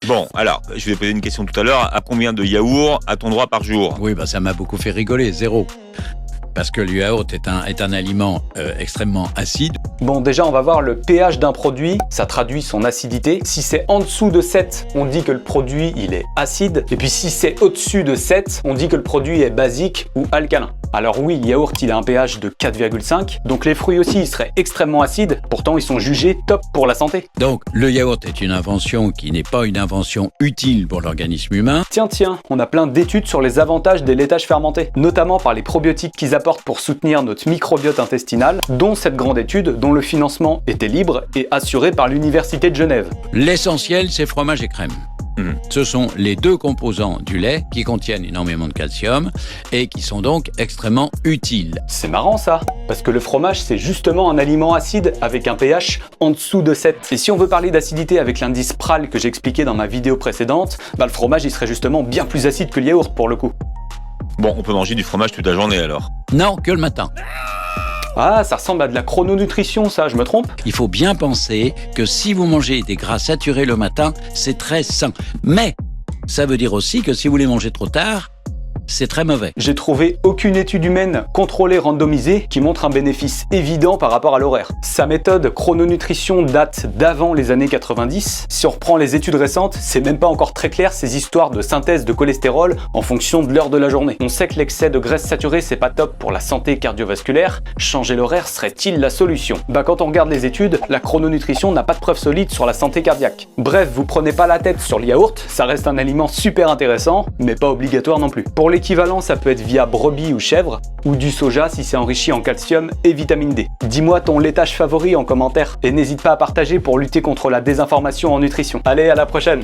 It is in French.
Bon, alors, je vais poser une question tout à l'heure. À combien de yaourts a-t-on droit par jour? Oui, ça m'a beaucoup fait rigoler, 0. Parce que le yaourt est un aliment extrêmement acide. Bon, déjà, on va voir le pH d'un produit, ça traduit son acidité. Si c'est en dessous de 7, on dit que le produit, il est acide. Et puis si c'est au-dessus de 7, on dit que le produit est basique ou alcalin. Alors oui, le yaourt, il a un pH de 4,5, donc les fruits aussi, ils seraient extrêmement acides, pourtant ils sont jugés top pour la santé. Donc, le yaourt est une invention qui n'est pas une invention utile pour l'organisme humain. Tiens, on a plein d'études sur les avantages des laitages fermentés, notamment par les probiotiques qu'ils apportent pour soutenir notre microbiote intestinal, dont cette grande étude dont le financement était libre et assuré par l'Université de Genève. L'essentiel, c'est fromage et crème. Ce sont les deux composants du lait qui contiennent énormément de calcium et qui sont donc extrêmement utiles. C'est marrant ça, parce que le fromage c'est justement un aliment acide avec un pH en dessous de 7. Et si on veut parler d'acidité avec l'indice PRAL que j'ai expliqué dans ma vidéo précédente, le fromage il serait justement bien plus acide que le yaourt pour le coup. Bon, on peut manger du fromage toute la journée alors? Non, que le matin. Ah, ça ressemble à de la chrononutrition ça, je me trompe? Il faut bien penser que si vous mangez des gras saturés le matin, c'est très sain. Mais ça veut dire aussi que si vous les mangez trop tard, c'est très mauvais. J'ai trouvé aucune étude humaine contrôlée randomisée qui montre un bénéfice évident par rapport à l'horaire. Sa méthode chrononutrition date d'avant les années 90. Si on reprend les études récentes, c'est même pas encore très clair ces histoires de synthèse de cholestérol en fonction de l'heure de la journée. On sait que l'excès de graisse saturée c'est pas top pour la santé cardiovasculaire. Changer l'horaire serait-il la solution? Quand on regarde les études, la chrononutrition n'a pas de preuve solide sur la santé cardiaque. Bref, vous prenez pas la tête sur le yaourt, ça reste un aliment super intéressant, mais pas obligatoire non plus. Pour l'équivalent, ça peut être via brebis ou chèvre, ou du soja si c'est enrichi en calcium et vitamine D. Dis-moi ton laitage favori en commentaire, et n'hésite pas à partager pour lutter contre la désinformation en nutrition. Allez, à la prochaine!